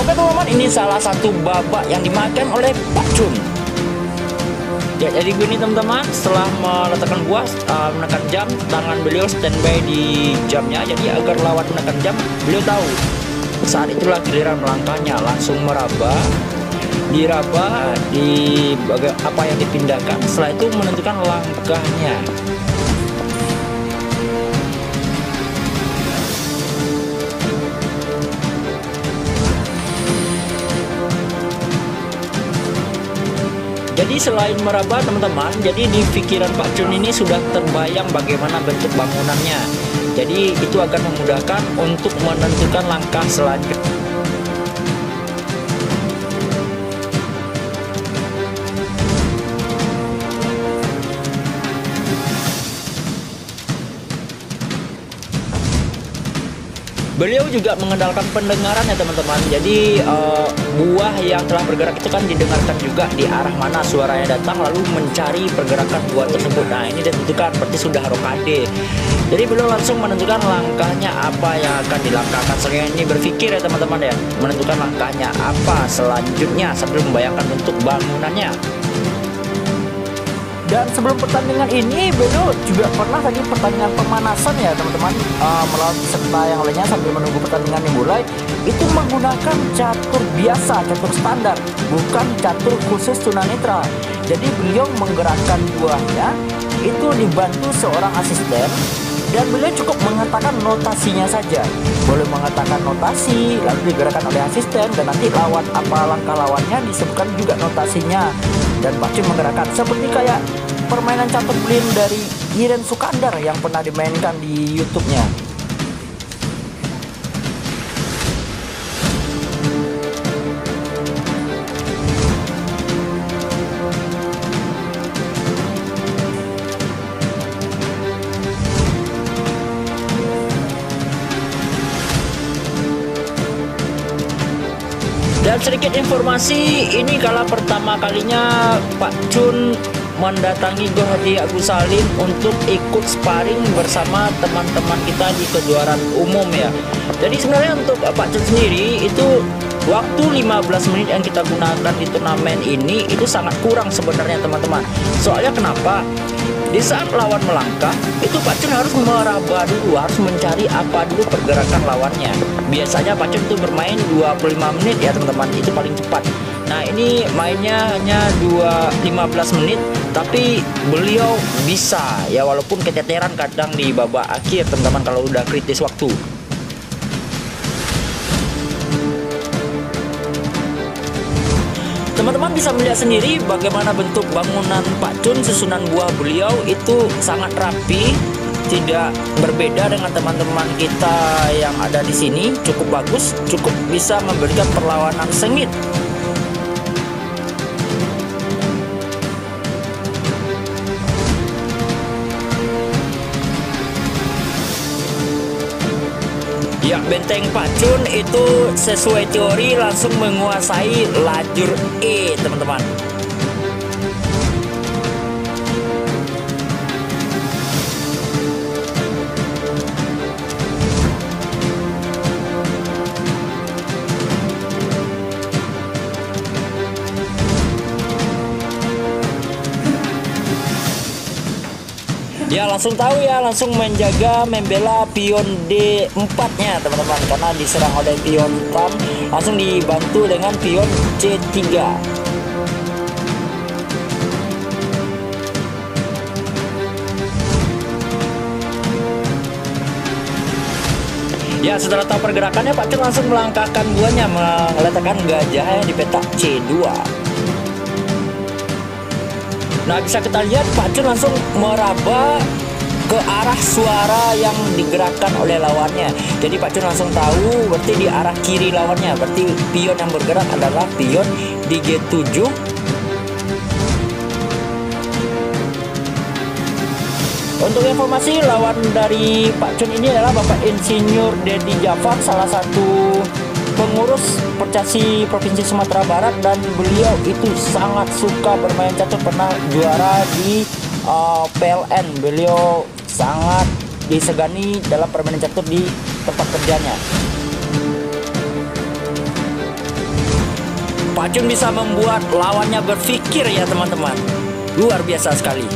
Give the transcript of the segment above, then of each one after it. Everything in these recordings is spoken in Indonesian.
Oke teman-teman, ini salah satu babak yang dimakan oleh Pak Chun. Ya, jadi gini teman-teman, setelah meletakkan buah, menekan jam, tangan beliau standby di jamnya. Jadi agar lawan menekan jam, beliau tahu saat itulah giliran melangkahnya, langsung diraba di apa yang dipindahkan. Setelah itu menentukan langkahnya. Jadi selain meraba teman-teman, jadi di pikiran Pak Chun ini sudah terbayang bagaimana bentuk bangunannya. Jadi itu akan memudahkan untuk menentukan langkah selanjutnya. Beliau juga mengandalkan pendengaran ya teman-teman. Jadi buah yang telah bergerak itu kan didengarkan juga di arah mana suaranya datang, lalu mencari pergerakan buah tersebut. Nah ini ditentukan berarti sudah rokade. Jadi beliau langsung menentukan langkahnya apa yang akan dilangkahkan. Selain ini berpikir ya teman-teman ya, menentukan langkahnya apa selanjutnya sambil membayangkan bentuk bangunannya. Dan sebelum pertandingan ini, beliau juga pernah tadi pertandingan pemanasan ya teman-teman, melawan peserta yang lainnya sambil menunggu pertandingan dimulai. Itu menggunakan catur biasa, catur standar, bukan catur khusus tunanetra. Jadi beliau menggerakkan buahnya itu dibantu seorang asisten, dan beliau cukup mengatakan notasinya saja. Boleh mengatakan notasi, lalu digerakkan oleh asisten, dan nanti lawan apa langkah lawannya disebutkan juga notasinya. Dan Pak Chun menggerakkan seperti kayak permainan catur blin dari Iren Sukandar yang pernah dimainkan di YouTube-nya. Dan sedikit informasi, ini kala pertama kalinya Pak Chun mendatangi Gor Haji Agus Salim untuk ikut sparring bersama teman-teman kita di kejuaraan umum ya. Jadi sebenarnya untuk Pak Chun sendiri itu waktu 15 menit yang kita gunakan di turnamen ini itu sangat kurang sebenarnya teman-teman. Soalnya kenapa? Di saat lawan melangkah, itu Pak Chun harus meraba dulu, harus mencari apa dulu pergerakan lawannya. Biasanya Pak Chun itu bermain 25 menit ya teman-teman, itu paling cepat. Nah ini mainnya hanya 15 menit, tapi beliau bisa ya, walaupun keteteran kadang di babak akhir teman-teman kalau udah kritis waktu. Teman-teman bisa melihat sendiri bagaimana bentuk bangunan Pak Chun, susunan buah beliau itu sangat rapi, tidak berbeda dengan teman-teman kita yang ada di sini. Cukup bagus, cukup bisa memberikan perlawanan sengit. Ya, benteng Pak Chun itu sesuai teori langsung menguasai lajur E teman-teman. Ya langsung tahu ya, langsung menjaga membela pion D4 nya teman-teman, karena diserang oleh pion Tam, langsung dibantu dengan pion C3. Ya setelah tahu pergerakannya, Pak Chun langsung melangkahkan buahnya, meletakkan gajahnya di petak C2. Nah bisa kita lihat Pak Chun langsung meraba ke arah suara yang digerakkan oleh lawannya. Jadi Pak Chun langsung tahu berarti di arah kiri lawannya, berarti pion yang bergerak adalah pion di G7. Untuk informasi, lawan dari Pak Chun ini adalah Bapak Insinyur Dedi Jafar, salah satu pengurus Percasi Provinsi Sumatera Barat, dan beliau itu sangat suka bermain catur, pernah juara di PLN. Beliau sangat disegani dalam permainan catur di tempat kerjanya. Pak Jun bisa membuat lawannya berpikir ya teman-teman. Luar biasa sekali.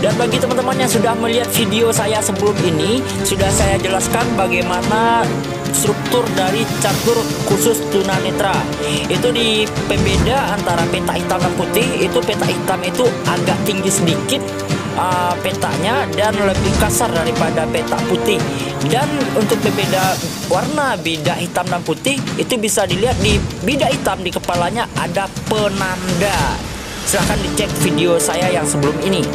Dan bagi teman-teman yang sudah melihat video saya sebelum ini, sudah saya jelaskan bagaimana struktur dari catur khusus tunanetra. Itu di pembeda antara peta hitam dan putih. Itu peta hitam itu agak tinggi sedikit petanya dan lebih kasar daripada peta putih. Dan untuk pembeda warna bidak hitam dan putih itu bisa dilihat di bidak hitam di kepalanya ada penanda. Silahkan dicek video saya yang sebelum ini.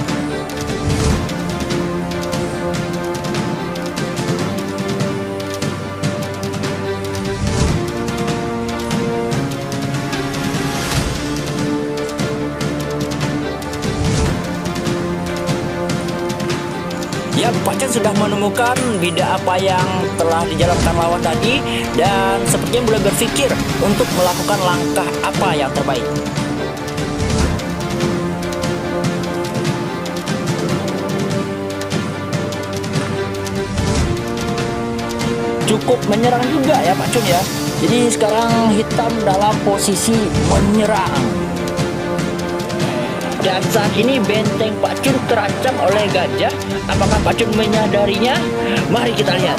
Ya, Pak Chan sudah menemukan bidak apa yang telah dijalankan lawan tadi, dan sepertinya mulai berpikir untuk melakukan langkah apa yang terbaik. Cukup menyerang juga ya Pak Cun ya. Jadi sekarang hitam dalam posisi menyerang. Dan saat ini benteng Pak Cun terancam oleh gajah. Apakah Pak Cun menyadarinya? Mari kita lihat.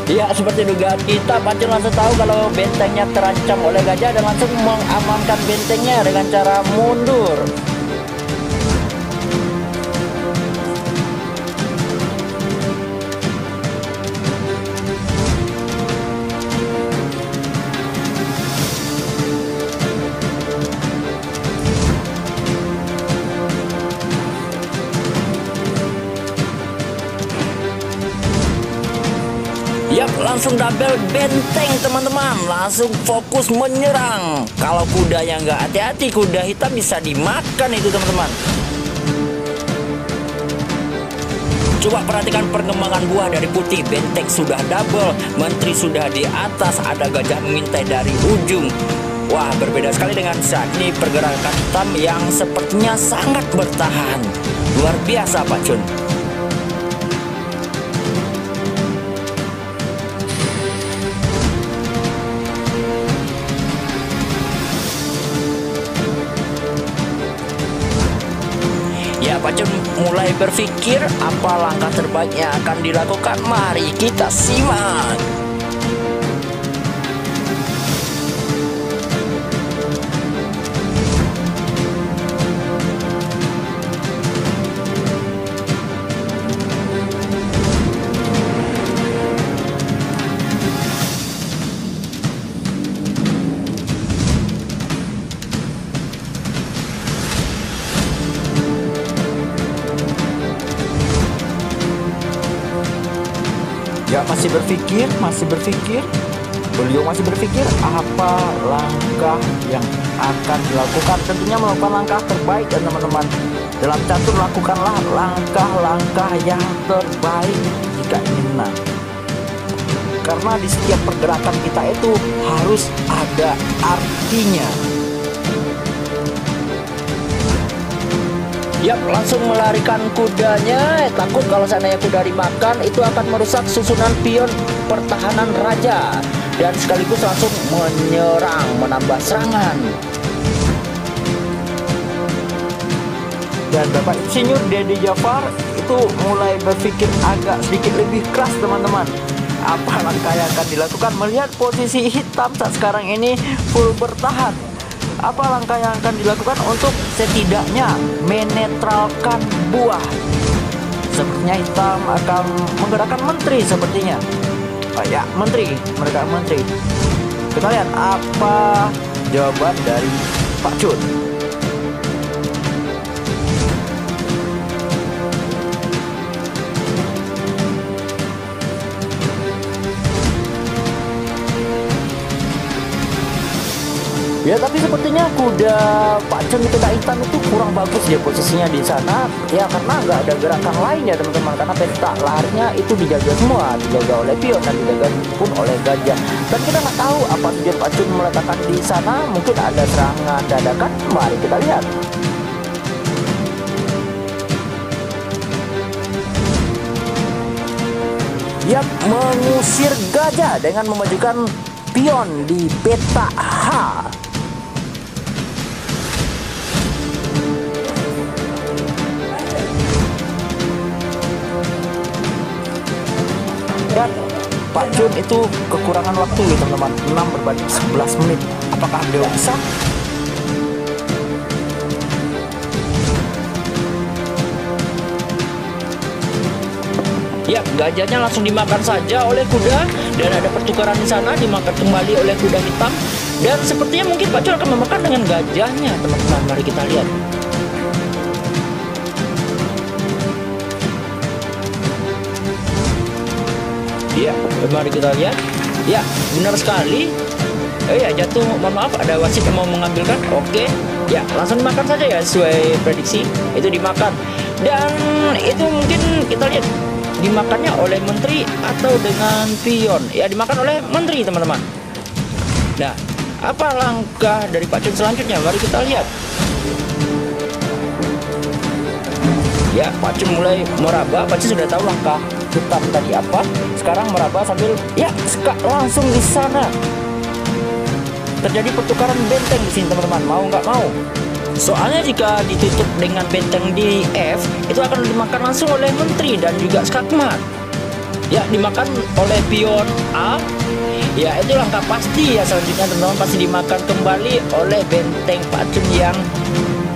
Ya, seperti dugaan kita, Pak Cun langsung tahu kalau bentengnya terancam oleh gajah dan langsung mengamankan bentengnya dengan cara mundur. Yap, langsung double benteng teman-teman. Langsung fokus menyerang. Kalau kuda yang nggak hati-hati, kuda hitam bisa dimakan itu teman-teman. Coba perhatikan perkembangan buah dari putih. Benteng sudah double, menteri sudah di atas, ada gajah mengintai dari ujung. Wah, berbeda sekali dengan saat ini pergerakan hitam yang sepertinya sangat bertahan. Luar biasa Pak Cun. Ya, Pak Cun mulai berpikir apa langkah terbaik yang akan dilakukan. Mari kita simak. Ya, masih berpikir. Beliau masih berpikir apa langkah yang akan dilakukan. Tentunya melakukan langkah terbaik dan teman-teman. Dalam catur lakukanlah langkah-langkah yang terbaik jika ingin menang. Karena di setiap pergerakan kita itu harus ada artinya. Yap, langsung melarikan kudanya. Takut kalau seandainya kuda dimakan, itu akan merusak susunan pion pertahanan raja. Dan sekaligus langsung menyerang, menambah serangan. Dan Bapak Insinyur Dede Jafar itu mulai berpikir agak sedikit lebih keras teman-teman. Apa langkah yang akan dilakukan melihat posisi hitam saat sekarang ini full bertahan? Apa langkah yang akan dilakukan untuk setidaknya menetralkan buah? sepertinya hitam akan menggerakkan menteri sepertinya. Ya, menteri, mereka menteri. Kita lihat apa jawaban dari Pak Cun. Ya, tapi sepertinya kuda Pak Cun di kuda hitam itu kurang bagus dia posisinya di sana. Ya, karena nggak ada gerakan lainnya teman-teman. Karena peta larinya itu dijaga semua, dijaga oleh pion dan dijaga pun oleh gajah. Dan kita nggak tahu apa tujuan Pak Cun meletakkan di sana. Mungkin ada serangan dadakan. Mari kita lihat. Yang mengusir gajah dengan memajukan pion di peta H. Dan Pak Cun itu kekurangan waktu ya teman-teman, 6 berbanding 11 menit. Apakah beliau bisa? Ya, gajahnya langsung dimakan saja oleh kuda, dan ada pertukaran di sana, dimakan kembali oleh kuda hitam. Dan sepertinya mungkin Pak Cun akan memakan dengan gajahnya teman-teman. Mari kita lihat. Ya, mari kita lihat. Ya, benar sekali. Ya, jatuh. Mohon maaf, ada wasit yang mau mengambilkan. Oke. Ya, langsung dimakan saja ya sesuai prediksi. Itu dimakan. Dan itu mungkin kita lihat dimakannya oleh menteri atau dengan pion. Ya, dimakan oleh menteri teman-teman. Nah, apa langkah dari Pak Cun selanjutnya? Mari kita lihat. Ya, Pak Cun mulai meraba. Pak Cun sudah tahu langkah hitam tadi apa. Sekarang meraba sambil langsung di sana. Terjadi pertukaran benteng di sini teman-teman. Mau nggak mau. Soalnya jika ditutup dengan benteng di F, itu akan dimakan langsung oleh menteri dan juga skakmat. Ya, dimakan oleh pion A. Ya, itu langkah pasti ya selanjutnya teman-teman, pasti dimakan kembali oleh benteng Pak Cun yang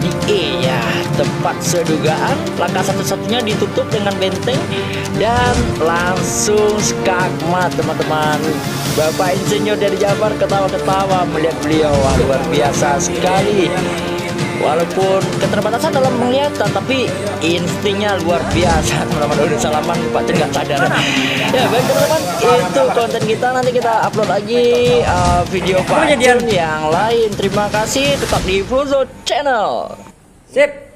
di E. Ya, tepat sedugaan. Langkah satu-satunya ditutup dengan benteng dan langsung skakmat teman-teman. Bapak Insinyur dari Jabar ketawa-ketawa melihat beliau. Wah, luar biasa sekali. Walaupun keterbatasan dalam penglihatan, tapi instingnya luar biasa teman-teman. Udah salaman Pak Cun nggak sadar. Ya baik teman-teman, itu konten kita. Nanti kita upload lagi video Pak Cun yang lain. Terima kasih, tetap di Frozo Channel. Sip.